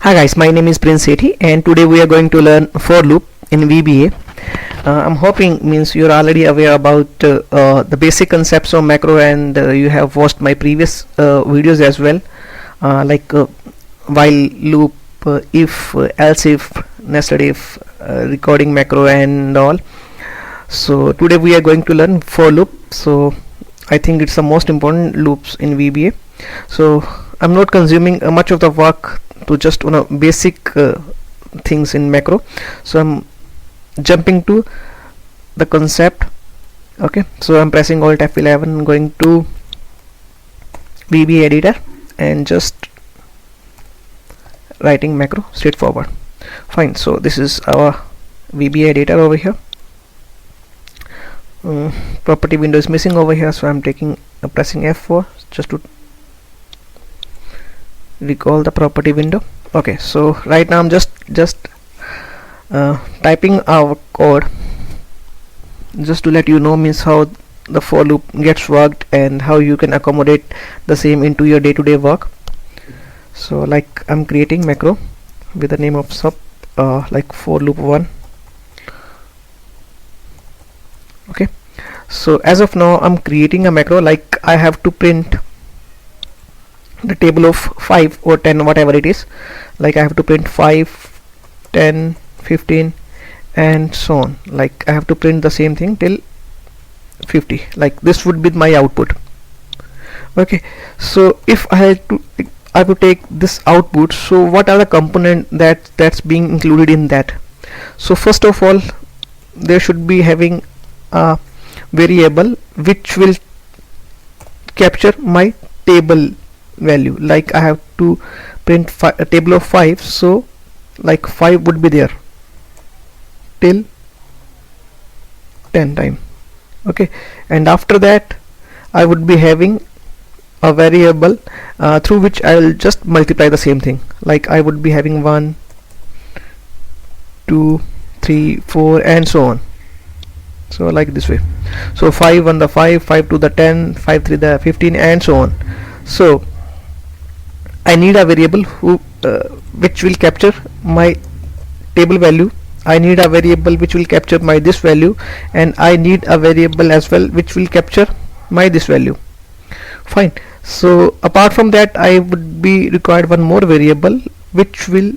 Hi guys, my name is Prince Sethi and today we are going to learn for loop in VBA. I'm hoping means you're already aware about the basic concepts of macro and you have watched my previous videos as well, like while loop, if, else if, nested if, recording macro and all. So today we are going to learn for loop. So I think it's the most important loops in VBA. So I'm not consuming much of the work to just basic things in macro, so I'm jumping to the concept. Okay, so I'm pressing Alt F11, going to VBA editor and just writing macro straightforward. Fine, so this is our VBA editor over here. Property window is missing over here, so I'm pressing F4 just to recall the property window. Okay, so right now I'm just typing our code just to let you know means how the for loop gets worked and how you can accommodate the same into your day-to-day work. So like I'm creating macro with the name of sub like for loop 1. Okay, so as of now I'm creating a macro like I have to print the table of 5 or 10, whatever it is. Like I have to print 5, 10, 15 and so on. Like I have to print the same thing till 50. Like this would be my output. Okay, so if I had to take this output, so what are the component that's being included in that? So first of all, there should be having a variable which will capture my table value. Like I have to print a table of 5, so like 5 would be there till 10 time. Okay, and after that I would be having a variable through which I will just multiply the same thing. Like I would be having 1, 2, 3, 4 and so on. So like this way. So 5 on the 5, 5 to the 10, 5 3 the 15 and so on. So I need a variable which will capture my table value. I need a variable which will capture my this value, and I need a variable as well which will capture my this value. Fine. So apart from that, I would be required one more variable which will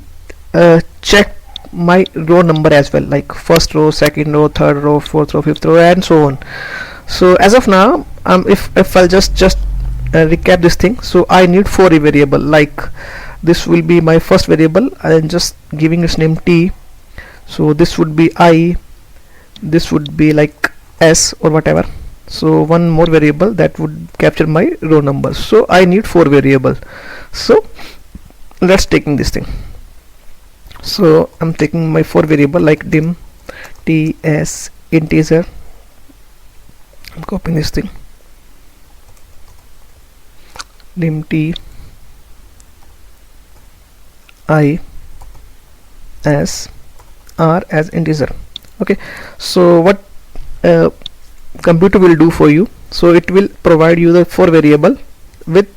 check my row number as well, like first row, second row, third row, fourth row, fifth row and so on. So as of now, if I'll just recap this thing, so I need 4 variable. Like this will be my first variable. I'm just giving its name T. So this would be I, this would be like S or whatever. So one more variable that would capture my row number. So I need 4 variable. So let's taking this thing. So I'm taking my 4 variable like dim T S integer. I'm copying this thing. Dim T I S R as integer. Okay, so what computer will do for you, so it will provide you the 4 variable with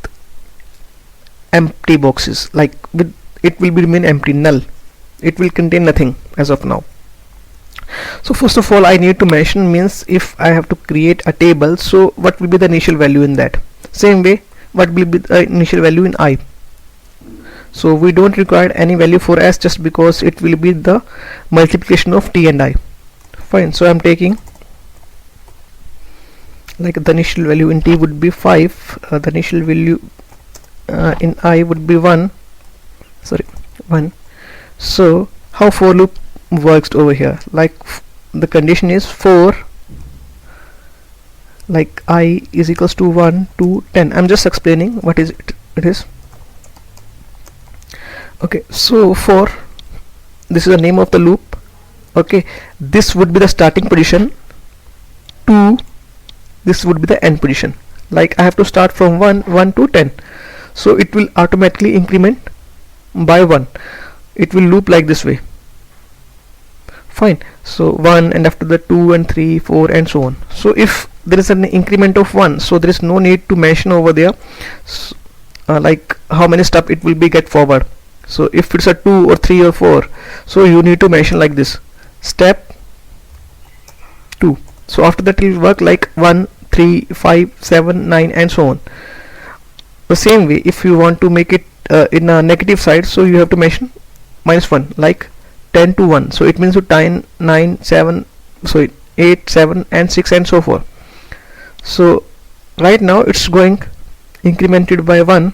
empty boxes. Like with it will be remain empty, null. It will contain nothing as of now. So first of all, I need to mention means if I have to create a table, so what will be the initial value in that? Same way, what will be the initial value in I? So we don't require any value for S just because it will be the multiplication of T and I. Fine, so I'm taking like the initial value in T would be 5, the initial value in I would be 1. So how for loop works over here, like the condition is 4, like I is equals to 1 to 10. I'm just explaining what is it is. Okay, so for this is the name of the loop. Okay, this would be the starting position, 2 this would be the end position. Like I have to start from 1 to 10, so it will automatically increment by 1. It will loop like this way. Fine, so 1 and after the 2 and 3, 4 and so on. So if there is an increment of 1, so there is no need to mention over there like how many steps it will be get forward. So if it's a 2 or 3 or 4, so you need to mention like this, step 2. So after that it will work like 1, 3, 5, 7, 9 and so on. The same way, if you want to make it in a negative side, so you have to mention -1, like 10 to 1. So it means to 10, 9, 7, so 8, 7 and 6 and so forth. So right now it's going incremented by 1,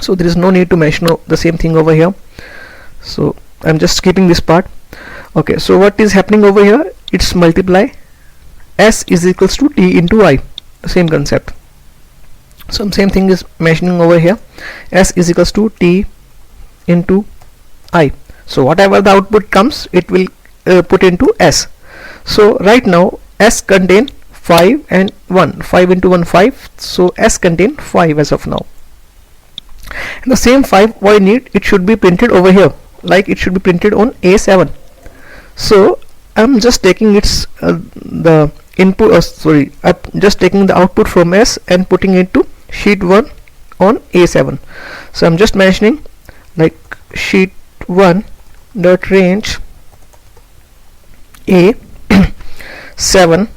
so there is no need to mention the same thing over here. So I'm just skipping this part. Okay, so what is happening over here, it's multiply s is equals to t into I, same concept. So same thing is mentioning over here, s is equals to t into I. So whatever the output comes, it will put into s. So right now s contain 5 and 1, 5 into 1 5, so s contain 5 as of now. And the same 5 what I need, it should be printed over here, like it should be printed on A7. So I'm just taking its the input, I'm just taking the output from S and putting it to sheet 1 on A7. So I'm just mentioning like sheet 1 dot range A7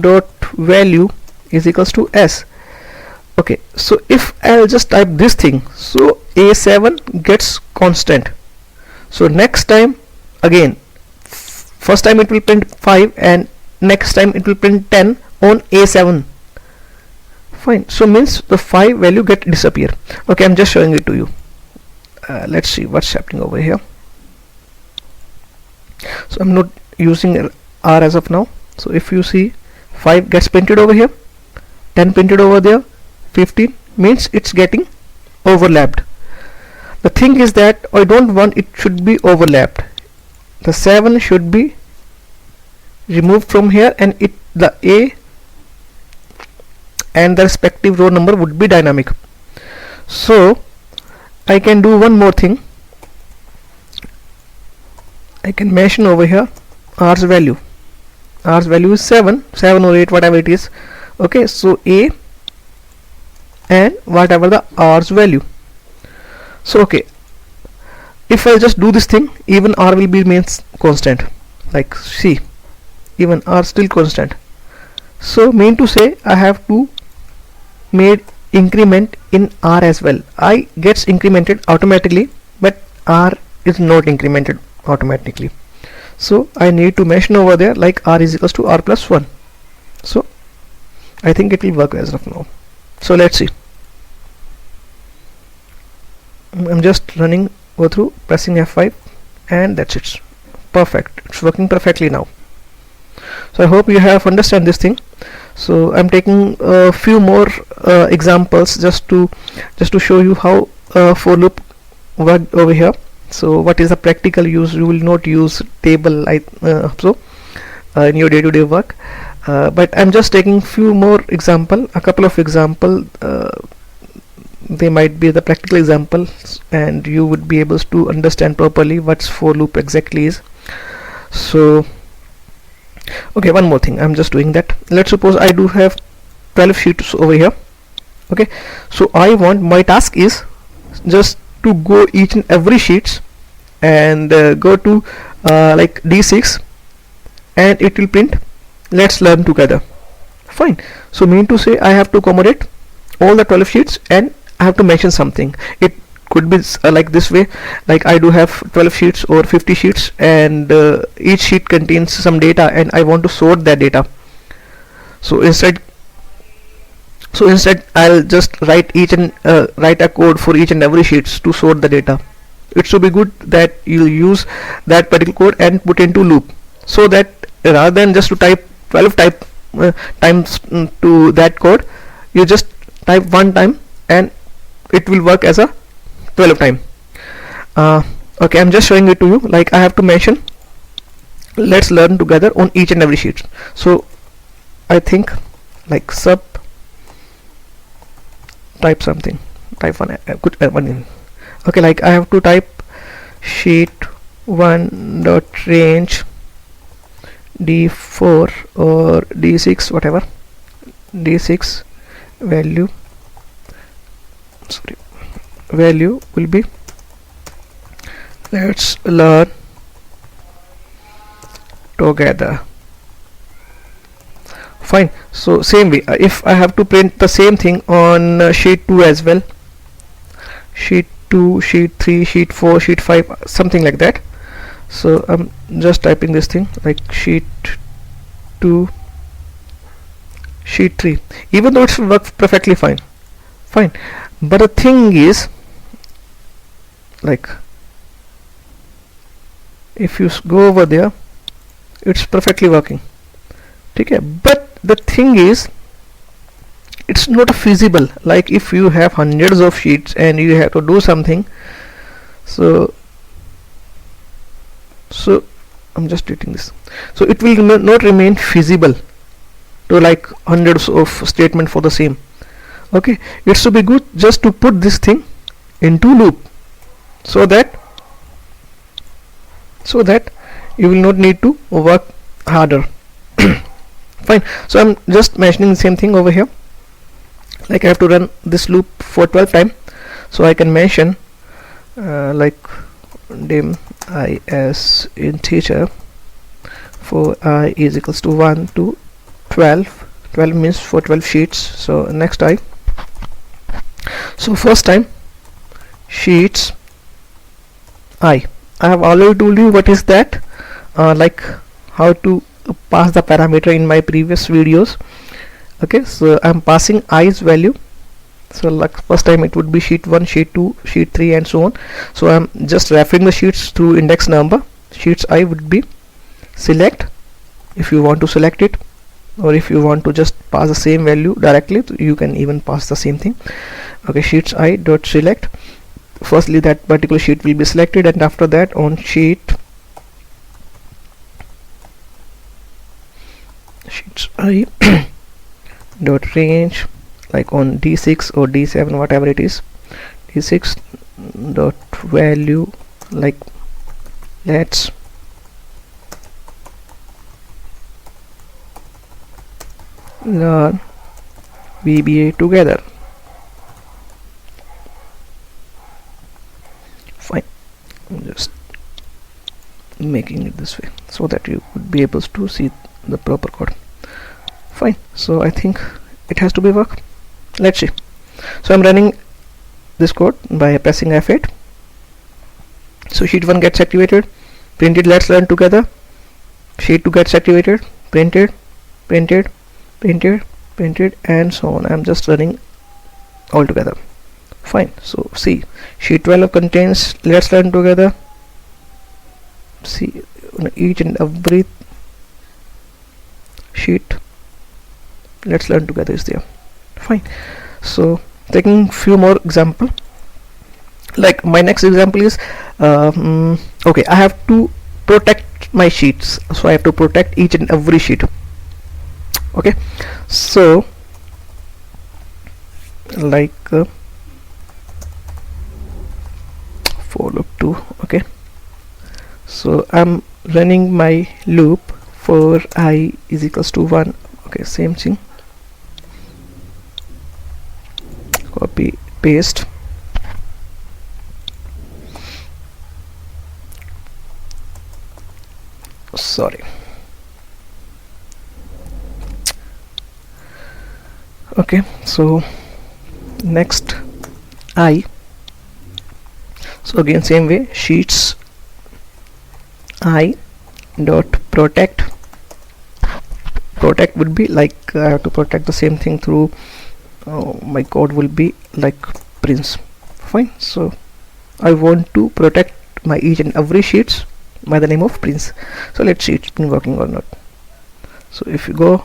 dot value is equals to S. Okay, so if I'll just type this thing, so A7 gets constant. So next time again, first time it will print 5 and next time it will print 10 on A7. Fine, so means the 5 value get disappear. Okay, I'm just showing it to you. Let's see what's happening over here. So I'm not using R as of now. So if you see, 5 gets printed over here, 10 printed over there, 15 means it's getting overlapped. The thing is that I don't want it should be overlapped. The 7 should be removed from here and the A and the respective row number would be dynamic. So I can do one more thing. I can mention over here R's value. R's value is 7 or 8, whatever it is. Okay, so A and whatever the R's value. So okay, if I just do this thing, even R will be means constant, like see, even R still constant. So mean to say I have to made increment in R as well. I gets incremented automatically, but R is not incremented automatically. So I need to mention over there like R is equals to R plus 1. So I think it will work as of now. So let's see. I'm just running go through, pressing F5, and that's it. Perfect, it's working perfectly now. So I hope you have understand this thing. So I'm taking a few more examples just to show you how for loop worked over here. So what is the practical use? You will not use table in your day-to-day work, but I'm just taking few more example, a couple of example. They might be the practical examples and you would be able to understand properly what's for loop exactly is. So okay, one more thing, I'm just doing that. Let's suppose I do have 12 sheets over here. Okay, so I want, my task is just to go each and every sheets and go to like D6 and it will print let's learn together. Fine, so mean to say I have to accommodate all the 12 sheets and I have to mention something. It could be like this way, like I do have 12 sheets or 50 sheets and each sheet contains some data and I want to sort that data. So instead I'll just write write a code for each and every sheets to sort the data. It should be good that you'll use that particular code and put into loop, so that rather than just to type 12 times to that code, you just type one time and it will work as a 12 time. Okay, I'm just showing it to you, like I have to mention let's learn together on each and every sheet. So I think like sub type something, type one in. Okay, like I have to type sheet 1 dot range D4 or D6, whatever, D6 value, sorry, value will be, let's learn together. Fine. So same way, if I have to print the same thing on sheet 2 as well, sheet 2, sheet 3, sheet 4, sheet 5, something like that. So I'm just typing this thing like sheet 2, sheet 3, even though it works perfectly fine. But the thing is, like, if you go over there, it's perfectly working. Okay, but the thing is, it's not feasible. Like if you have hundreds of sheets and you have to do something, so I'm just treating this, so it will not remain feasible to like hundreds of statement for the same. Okay, it should be good just to put this thing into loop, so that you will not need to work harder. Fine. So I'm just mentioning the same thing over here. Like I have to run this loop for 12 times, so I can mention like dim is integer for I is equals to 1 to 12. 12 means for 12 sheets. So next I, so first time sheets I have already told you what is that, like how to pass the parameter in my previous videos. Okay, so I'm passing i's value. So like first time it would be sheet 1, sheet 2, sheet 3 and so on. So I'm just referring the sheets through index number. Sheets I would be select, if you want to select it, or if you want to just pass the same value directly, you can even pass the same thing. Okay, sheets I dot select, firstly that particular sheet will be selected, and after that on sheets I dot range, like on d6 or d7, whatever it is, d6 dot value, like let's learn VBA together. Fine, I'm just making it this way so that you would be able to see the proper code. Fine, so I think it has to be work. Let's see. So I'm running this code by pressing F8. So sheet 1 gets activated, printed, let's learn together. Sheet 2 gets activated, printed, printed, printed, printed, and so on. I'm just running all together. Fine. So see, sheet 12 contains let's learn together. See, each and every sheet let's learn together is there. Fine. So taking few more example, like my next example is okay, I have to protect my sheets, so I have to protect each and every sheet. Okay, so like for loop 2. Okay, so I'm running my loop for I is equals to 1. Okay, same thing, copy paste. Sorry. Okay, so next I, so again same way, sheets I dot protect. Protect would be like I have to protect the same thing through my code will be like prince. Fine, so I want to protect my each and every sheets by the name of prince. So let's see it's been working or not. So if you go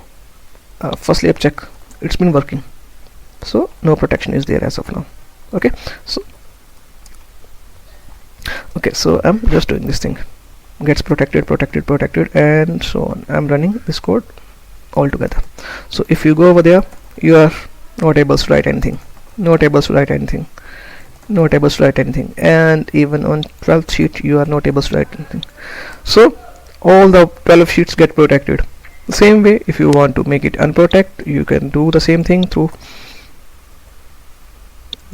firstly I've check, it's been working, so no protection is there as of now. Okay, so I'm just doing this thing, gets protected, protected, protected, and so on. I'm running this code all together. So if you go over there, you are not able to write anything, not able to write anything, not able to write anything, and even on 12th sheet you are not able to write anything. So all the 12 sheets get protected. The same way, if you want to make it unprotect, you can do the same thing through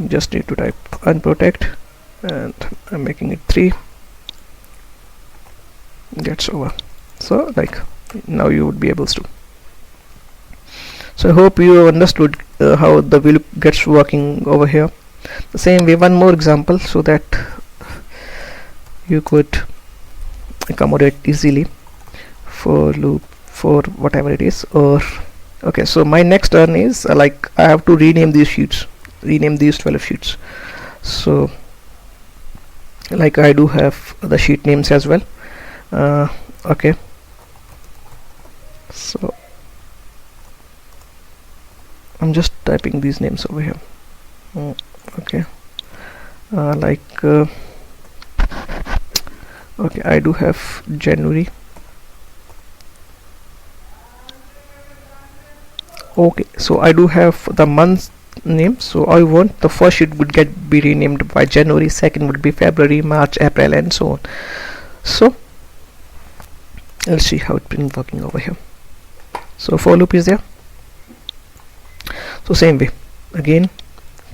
just need to type unprotect, and I'm making it 3, gets over. So like now you would be able to. So I hope you understood how the VLOOP gets working over here. The same way, one more example so that you could accommodate easily for loop for whatever it is. Or okay, so my next turn is like I have to rename these sheets, rename these 12 sheets. So like I do have the sheet names as well. Okay, so I'm just typing these names over here. Okay, okay, I do have January. Okay, so I do have the month name, so I want the first sheet would be renamed by January, second would be February, March, April, and so on. So let's see how it's been working over here. So for loop is there. So same way again,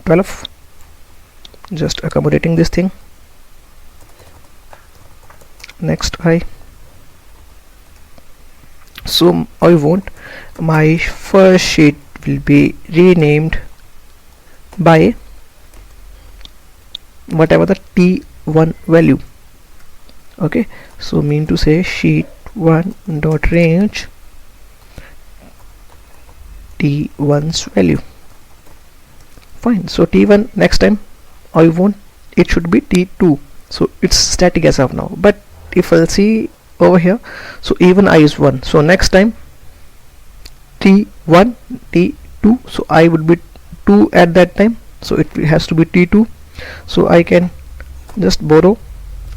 12, just accommodating this thing. Next so I want my first sheet will be renamed by whatever the T1 value. Okay, so mean to say sheet 1 dot range T1's value. Fine, so T1 next time I want it should be T2, so it's static as of now. But if I'll see over here, so even I is 1, so next time T1 T2, so I would be 2 at that time, so it has to be T2. So I can just borrow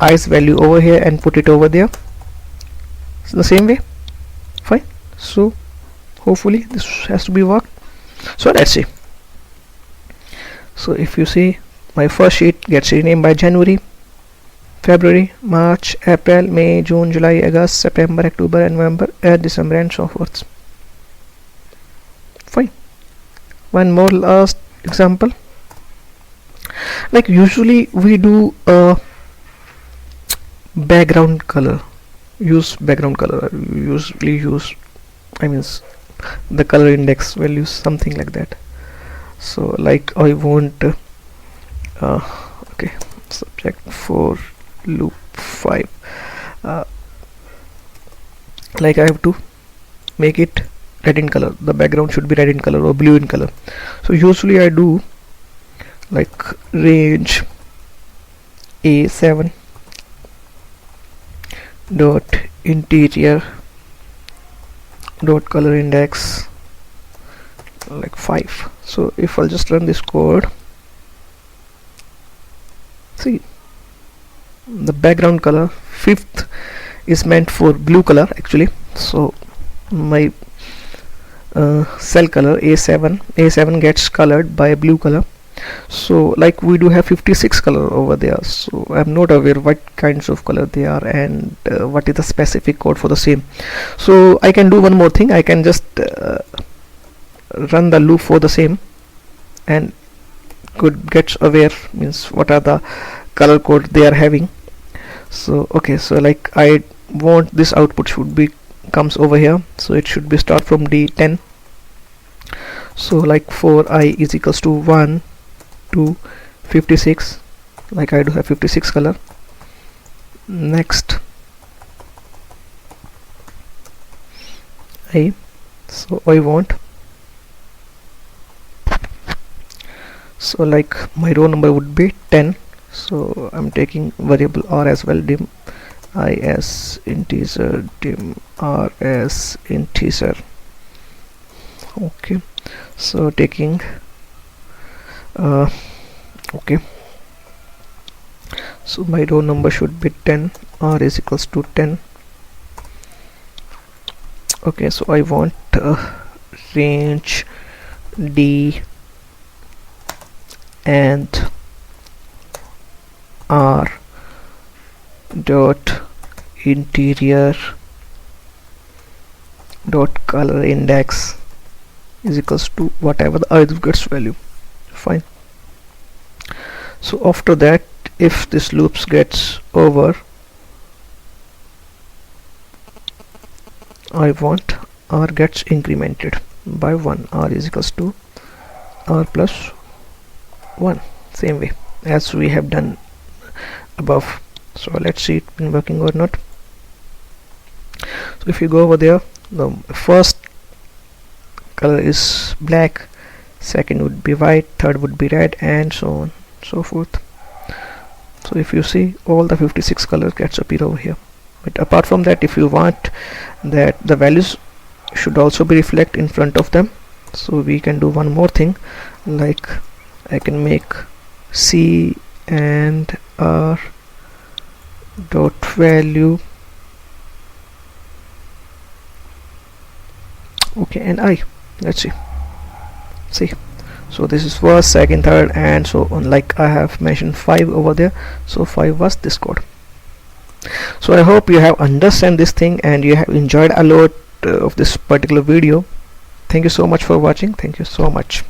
i's value over here and put it over there. So the same way, fine. So hopefully this has to be worked. So let's see. So if you see, my first sheet gets renamed by January, February, March, April, May, June, July, August, September, October, and November, and December, and so forth. Fine. One more last example. Like usually we do a background color. Use background color. Usually use, I mean, the color index values, something like that. So like I want okay, subject for loop 5, like I have to make it red in color. The background should be red in color or blue in color. So usually I do like range A7 dot interior dot color index like 5. So if I'll just run this code, see the background color 5th is meant for blue color actually. So my cell color A7 gets colored by blue color. So like we do have 56 color over there, so I'm not aware what kinds of color they are and what is the specific code for the same. So I can do one more thing. I can just run the loop for the same and could get aware, means what are the color code they are having. So okay, so like I want this output should be comes over here, so it should be start from D10. So like for I is equals to 1 to 56, like I do have 56 color. Next so I want, so like my row number would be 10, so I'm taking variable r as well, dim I as integer, dim r as integer. Okay, so taking okay, so my row number should be 10, r is equals to 10. Okay, so I want range D and r dot interior dot color index is equals to whatever the output value. Fine. So after that, if this loops gets over, I want r gets incremented by 1. R is equals to r plus 1, same way as we have done above. So let's see it been working or not. So if you go over there, the first color is black, second would be white, third would be red, and so on so forth. So if you see, all the 56 colors gets appear over here. But apart from that, if you want that the values should also be reflect in front of them, so we can do one more thing, like I can make C and R dot value, okay, and I. Let's see. So this is first, second, third, and so on. Like I have mentioned 5 over there, so 5 was this code. So I hope you have understand this thing and you have enjoyed a lot of this particular video. Thank you so much for watching. Thank you so much.